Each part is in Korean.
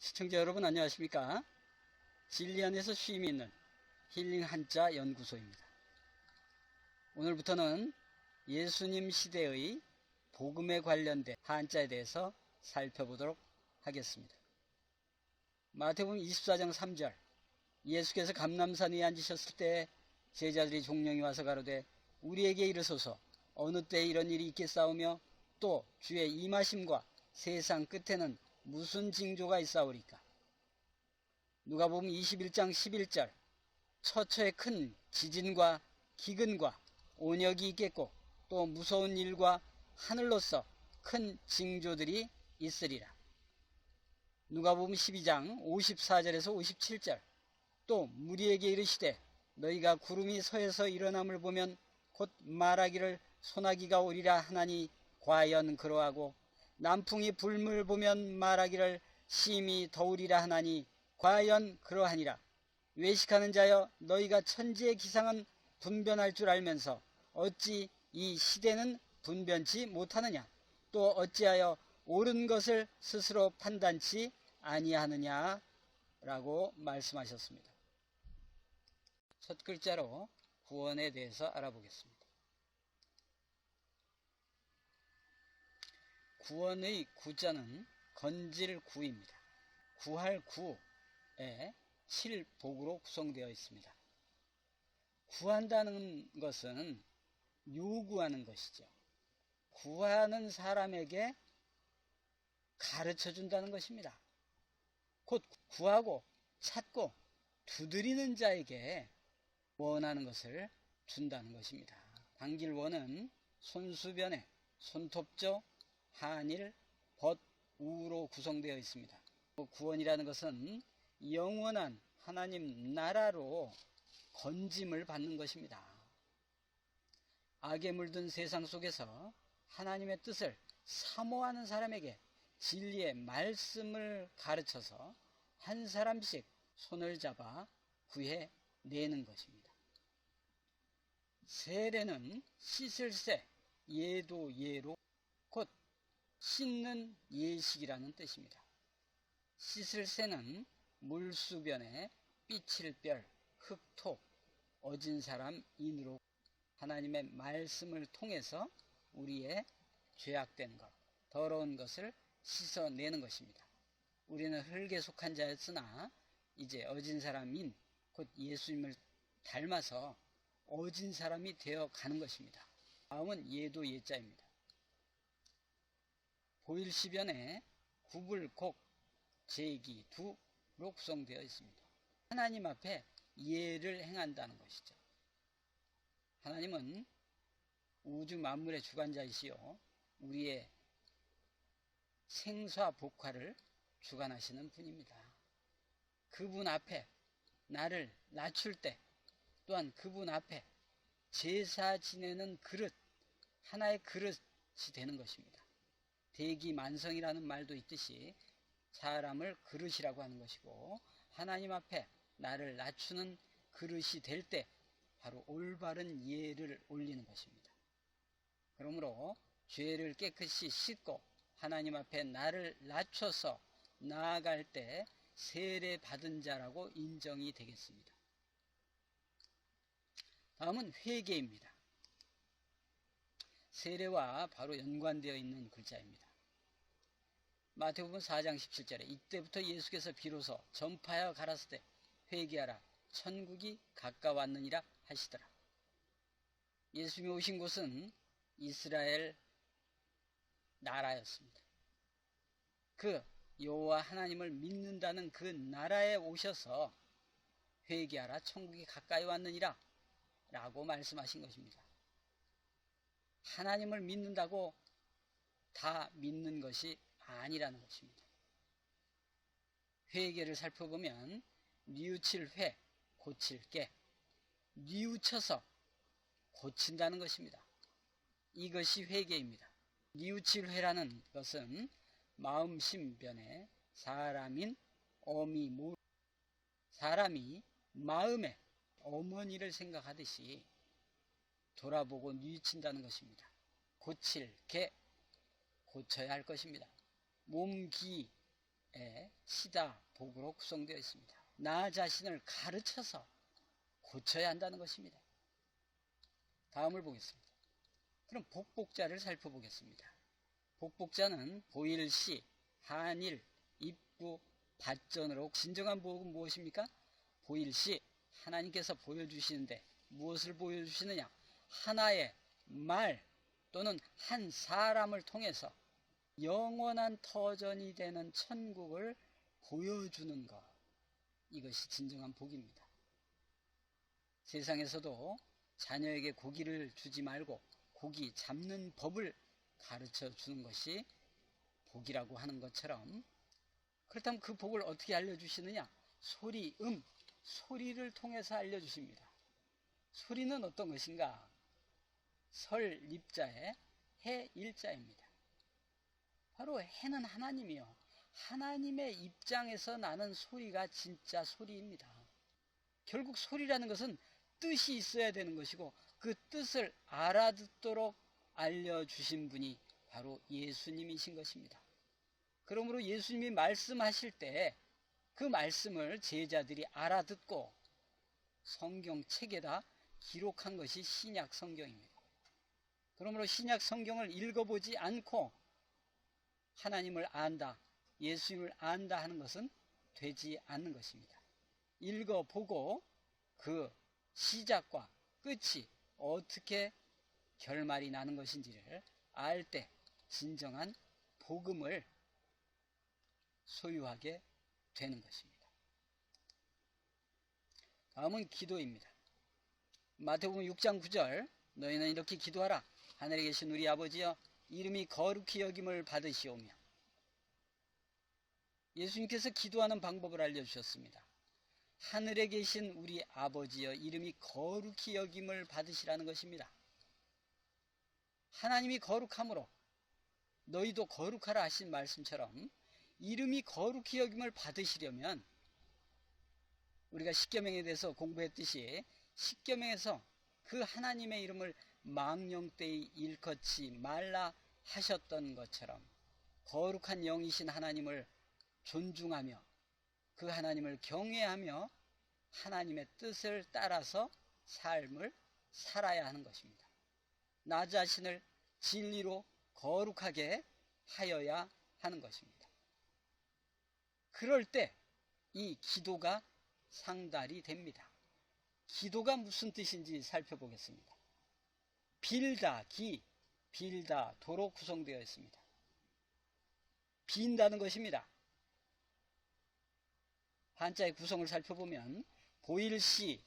시청자 여러분 안녕하십니까? 진리 안에서 쉼이 있는 힐링 한자 연구소입니다. 오늘부터는 예수님 시대의 복음에 관련된 한자에 대해서 살펴보도록 하겠습니다. 마태복음 24장 3절, 예수께서 감람산 위에 앉으셨을 때 제자들이 종령이 와서 가로되 우리에게 이르소서 어느 때에 이런 일이 있겠사오며 또 주의 임하심과 세상 끝에는 무슨 징조가 있사오리까? 누가복음 21장 11절, 처처에 큰 지진과 기근과 온역이 있겠고 또 무서운 일과 하늘로서 큰 징조들이 있으리라. 누가복음 12장 54절에서 57절, 또 무리에게 이르시되 너희가 구름이 서에서 일어남을 보면 곧 말하기를 소나기가 오리라 하나니 과연 그러하고 남풍이 불물 보면 말하기를 심히 더우리라 하나니 과연 그러하니라. 외식하는 자여 너희가 천지의 기상은 분변할 줄 알면서 어찌 이 시대는 분변치 못하느냐? 또 어찌하여 옳은 것을 스스로 판단치 아니하느냐? 라고 말씀하셨습니다. 첫 글자로 구원에 대해서 알아보겠습니다. 구원의 구자는 건질 구입니다. 구할 구에 칠복으로 구성되어 있습니다. 구한다는 것은 요구하는 것이죠. 구하는 사람에게 가르쳐 준다는 것입니다. 곧 구하고 찾고 두드리는 자에게 원하는 것을 준다는 것입니다. 단길원은 손수변에 손톱조, 한일, 벗, 우로 구성되어 있습니다. 구원이라는 것은 영원한 하나님 나라로 건짐을 받는 것입니다. 악에 물든 세상 속에서 하나님의 뜻을 사모하는 사람에게 진리의 말씀을 가르쳐서 한 사람씩 손을 잡아 구해내는 것입니다. 세례는 씻을 세, 예도 예로 곧 씻는 예식이라는 뜻입니다. 씻을 새는 물수변에 삐칠별, 흙토, 어진 사람 인으로 하나님의 말씀을 통해서 우리의 죄악된 것, 더러운 것을 씻어내는 것입니다. 우리는 흙에 속한 자였으나 이제 어진 사람인 곧 예수님을 닮아서 어진 사람이 되어 가는 것입니다. 다음은 예도 예자입니다. 보일시변에 구불곡, 제기, 두로 구성되어 있습니다. 하나님 앞에 예를 행한다는 것이죠. 하나님은 우주 만물의 주관자이시요 우리의 생사 복화를 주관하시는 분입니다. 그분 앞에 나를 낮출 때 또한 그분 앞에 제사 지내는 그릇, 하나의 그릇이 되는 것입니다. 대기만성이라는 말도 있듯이 사람을 그릇이라고 하는 것이고 하나님 앞에 나를 낮추는 그릇이 될 때 바로 올바른 예를 올리는 것입니다. 그러므로 죄를 깨끗이 씻고 하나님 앞에 나를 낮춰서 나아갈 때 세례 받은 자라고 인정이 되겠습니다. 다음은 회개입니다. 세례와 바로 연관되어 있는 글자입니다. 마태복음 4장 17절에 이때부터 예수께서 비로소 전파하여 가라사대 회개하라 천국이 가까웠느니라 하시더라. 예수님이 오신 곳은 이스라엘 나라였습니다. 그 여호와 하나님을 믿는다는 그 나라에 오셔서 회개하라 천국이 가까이 왔느니라 라고 말씀하신 것입니다. 하나님을 믿는다고 다 믿는 것이 아니라는 것입니다. 회개를 살펴보면 뉘우칠 회, 고칠 게, 뉘우쳐서 고친다는 것입니다. 이것이 회개입니다. 뉘우칠 회라는 것은 마음심변에 사람인 어미 모 사람이 마음에 어머니를 생각하듯이 돌아보고 뉘우친다는 것입니다. 고칠 게 고쳐야 할 것입니다. 몸기 시다, 복으로 구성되어 있습니다. 나 자신을 가르쳐서 고쳐야 한다는 것입니다. 다음을 보겠습니다. 그럼 복복자를 살펴보겠습니다. 복복자는 보일시, 한일, 입구, 받전으로 진정한 복은 무엇입니까? 보일시, 하나님께서 보여주시는데 무엇을 보여주시느냐? 하나의 말 또는 한 사람을 통해서 영원한 터전이 되는 천국을 보여주는 것. 이것이 진정한 복입니다. 세상에서도 자녀에게 고기를 주지 말고 고기 잡는 법을 가르쳐 주는 것이 복이라고 하는 것처럼, 그렇다면 그 복을 어떻게 알려주시느냐? 소리, 소리를 통해서 알려주십니다. 소리는 어떤 것인가? 설 입자에 해 일자입니다. 바로 해는 하나님이요. 하나님의 입장에서 나는 소리가 진짜 소리입니다. 결국 소리라는 것은 뜻이 있어야 되는 것이고, 그 뜻을 알아듣도록 알려주신 분이 바로 예수님이신 것입니다. 그러므로 예수님이 말씀하실 때 그 말씀을 제자들이 알아듣고 성경책에다 기록한 것이 신약 성경입니다. 그러므로 신약 성경을 읽어보지 않고 하나님을 안다, 예수님을 안다 하는 것은 되지 않는 것입니다. 읽어보고 그 시작과 끝이 어떻게 결말이 나는 것인지를 알 때 진정한 복음을 소유하게 되는 것입니다. 다음은 기도입니다. 마태복음 6장 9절, 너희는 이렇게 기도하라. 하늘에 계신 우리 아버지여, 이름이 거룩히 여김을 받으시오며. 예수님께서 기도하는 방법을 알려주셨습니다. 하늘에 계신 우리 아버지여, 이름이 거룩히 여김을 받으시라는 것입니다. 하나님이 거룩함으로 너희도 거룩하라 하신 말씀처럼 이름이 거룩히 여김을 받으시려면, 우리가 십계명에 대해서 공부했듯이 십계명에서 그 하나님의 이름을 망령되이 일컫지 말라 하셨던 것처럼 거룩한 영이신 하나님을 존중하며 그 하나님을 경외하며 하나님의 뜻을 따라서 삶을 살아야 하는 것입니다. 나 자신을 진리로 거룩하게 하여야 하는 것입니다. 그럴 때 이 기도가 상달이 됩니다. 기도가 무슨 뜻인지 살펴보겠습니다. 빌다, 빌다, 도로 구성되어 있습니다. 빈다는 것입니다. 한자의 구성을 살펴보면 보일시에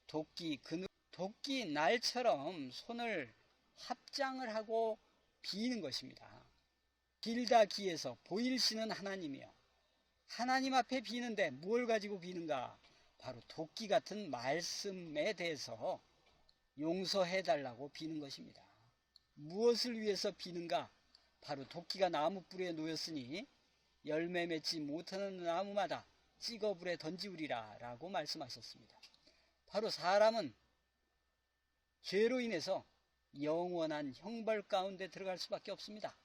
도끼, 그늘, 도끼 날처럼 손을 합장을 하고 비는 것입니다. 빌다 기에서 보일시는 하나님이요. 하나님 앞에 비는데 뭘 가지고 비는가? 바로 도끼 같은 말씀에 대해서 용서해달라고 비는 것입니다. 무엇을 위해서 비는가? 바로 도끼가 나무 뿌리에 놓였으니 열매 맺지 못하는 나무마다 찍어 불에 던지우리라 라고 말씀하셨습니다. 바로 사람은 죄로 인해서 영원한 형벌 가운데 들어갈 수밖에 없습니다.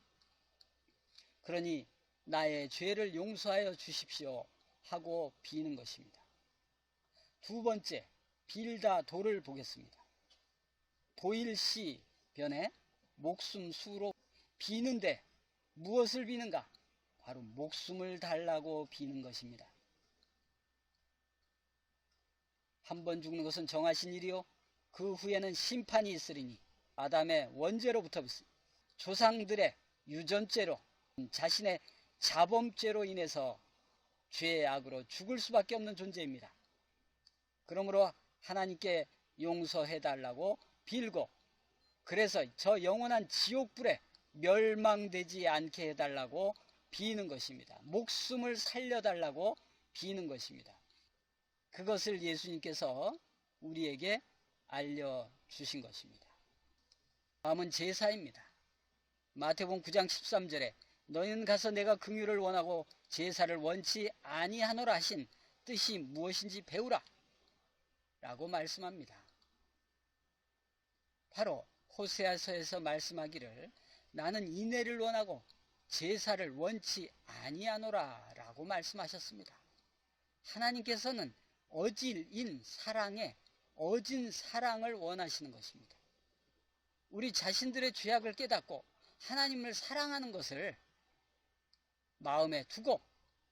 그러니 나의 죄를 용서하여 주십시오 하고 비는 것입니다. 두 번째, 빌다 도를 보겠습니다. 보일시 변에 목숨 수로 비는데 무엇을 비는가? 바로 목숨을 달라고 비는 것입니다. 한 번 죽는 것은 정하신 일이요 그 후에는 심판이 있으리니, 아담의 원죄로부터 조상들의 유전죄로, 자신의 자범죄로 인해서 죄의 악으로 죽을 수밖에 없는 존재입니다. 그러므로 하나님께 용서해달라고 빌고, 그래서 저 영원한 지옥불에 멸망되지 않게 해달라고 비는 것입니다. 목숨을 살려달라고 비는 것입니다. 그것을 예수님께서 우리에게 알려주신 것입니다. 다음은 제사입니다. 마태복음 9장 13절에 너희는 가서 내가 긍휼을 원하고 제사를 원치 아니하노라 하신 뜻이 무엇인지 배우라 라고 말씀합니다. 바로 호세아서에서 말씀하기를 나는 인애를 원하고 제사를 원치 아니하노라 라고 말씀하셨습니다. 하나님께서는 어질인 사랑에 어진 사랑을 원하시는 것입니다. 우리 자신들의 죄악을 깨닫고 하나님을 사랑하는 것을 마음에 두고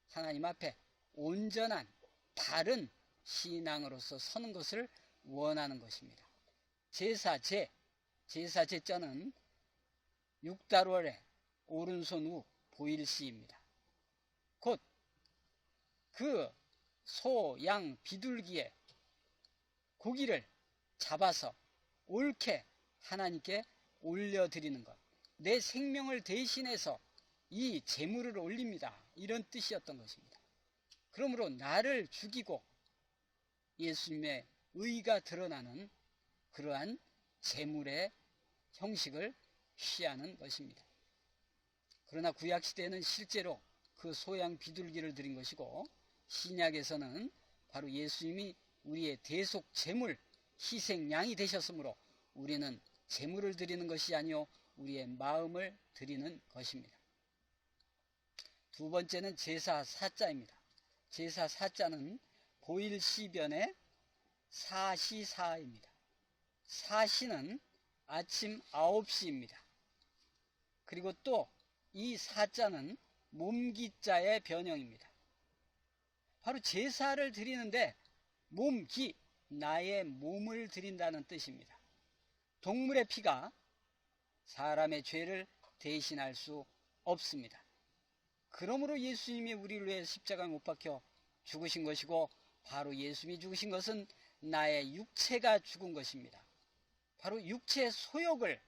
하나님 앞에 온전한 바른 신앙으로서 서는 것을 원하는 것입니다. 제사제자는 6달월에 오른손 우 보일시입니다. 곧 그 소, 양, 비둘기의 고기를 잡아서 옳게 하나님께 올려드리는 것, 내 생명을 대신해서 이 제물을 올립니다. 이런 뜻이었던 것입니다. 그러므로 나를 죽이고 예수님의 의가 드러나는 그러한 제물의 형식을 취하는 것입니다. 그러나 구약시대에는 실제로 그 소양 비둘기를 드린 것이고, 신약에서는 바로 예수님이 우리의 대속 제물, 희생양이 되셨으므로 우리는 제물을 드리는 것이 아니요 우리의 마음을 드리는 것입니다. 두 번째는 제사 사자입니다. 제사 사자는 보일시변의 사시사입니다. 사시는 아침 9시입니다. 그리고 또 이 사자는 몸기자의 변형입니다. 바로 제사를 드리는데 몸기, 나의 몸을 드린다는 뜻입니다. 동물의 피가 사람의 죄를 대신할 수 없습니다. 그러므로 예수님이 우리를 위해 십자가에 못 박혀 죽으신 것이고, 바로 예수님이 죽으신 것은 나의 육체가 죽은 것입니다. 바로 육체의 소욕을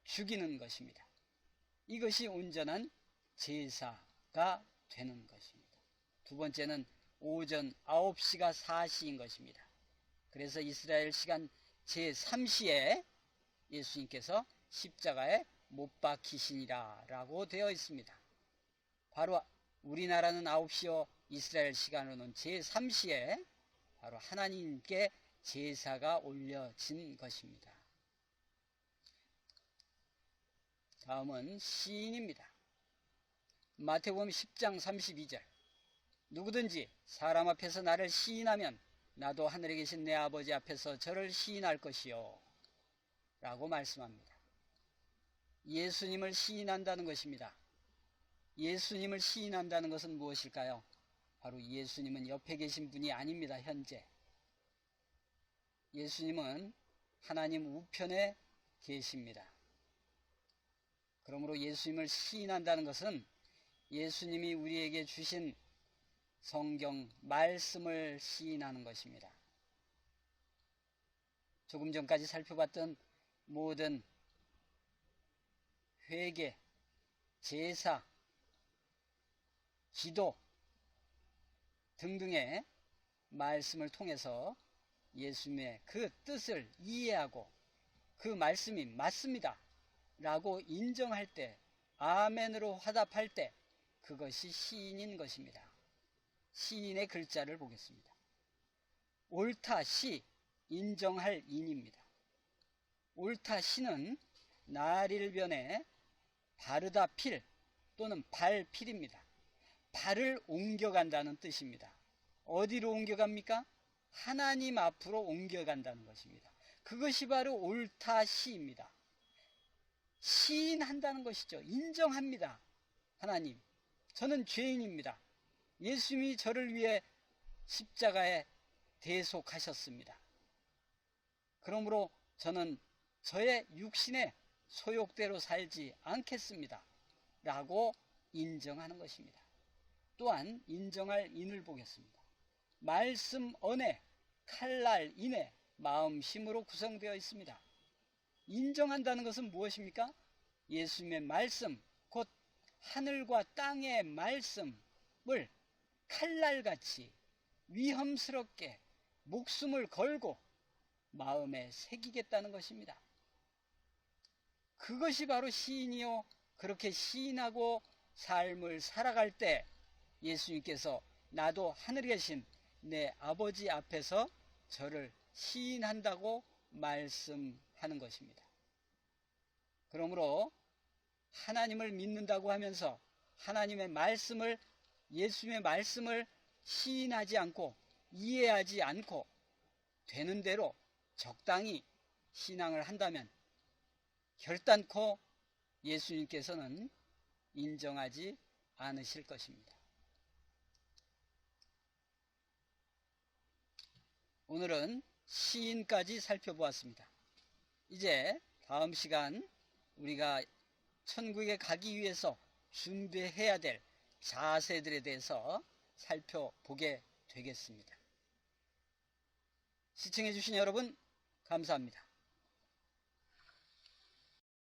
죽이는 것입니다. 이것이 온전한 제사가 되는 것입니다. 두 번째는 오전 9시가 사시인 것입니다. 그래서 이스라엘 시간 제3시에 예수님께서 십자가에 못 박히시니라 라고 되어 있습니다. 바로 우리나라는 9시요 이스라엘 시간으로는 제3시에 바로 하나님께 제사가 올려진 것입니다. 다음은 시인입니다. 마태복음 10장 32절, 누구든지 사람 앞에서 나를 시인하면 나도 하늘에 계신 내 아버지 앞에서 저를 시인할 것이요 라고 말씀합니다. 예수님을 시인한다는 것입니다. 예수님을 시인한다는 것은 무엇일까요? 바로 예수님은 옆에 계신 분이 아닙니다. 현재 예수님은 하나님 우편에 계십니다. 그러므로 예수님을 시인한다는 것은 예수님이 우리에게 주신 성경 말씀을 시인하는 것입니다. 조금 전까지 살펴봤던 모든 회개, 제사, 기도 등등의 말씀을 통해서 예수님의 그 뜻을 이해하고 그 말씀이 맞습니다 라고 인정할 때, 아멘으로 화답할 때, 그것이 시인인 것입니다. 시인의 글자를 보겠습니다. 옳다 시, 인정할 인입니다. 옳다 시는 나릴변에 바르다 필 또는 발필입니다. 발을 옮겨간다는 뜻입니다. 어디로 옮겨갑니까? 하나님 앞으로 옮겨간다는 것입니다. 그것이 바로 옳다 시입니다. 시인한다는 것이죠. 인정합니다. 하나님, 저는 죄인입니다. 예수님이 저를 위해 십자가에 대속하셨습니다. 그러므로 저는 저의 육신의 소욕대로 살지 않겠습니다 라고 인정하는 것입니다. 또한 인정할 인을 보겠습니다. 말씀 언에, 칼날 인에, 마음심으로 구성되어 있습니다. 인정한다는 것은 무엇입니까? 예수님의 말씀, 곧 하늘과 땅의 말씀을 칼날같이 위험스럽게 목숨을 걸고 마음에 새기겠다는 것입니다. 그것이 바로 시인이요, 그렇게 시인하고 삶을 살아갈 때 예수님께서 나도 하늘에 계신 내 아버지 앞에서 저를 시인한다고 말씀하는 것입니다. 그러므로 하나님을 믿는다고 하면서 하나님의 말씀을, 예수님의 말씀을 시인하지 않고 이해하지 않고 되는 대로 적당히 신앙을 한다면 결단코 예수님께서는 인정하지 않으실 것입니다. 오늘은 시인까지 살펴보았습니다. 이제 다음 시간 우리가 천국에 가기 위해서 준비해야 될 자세들에 대해서 살펴보게 되겠습니다. 시청해 주신 여러분 감사합니다.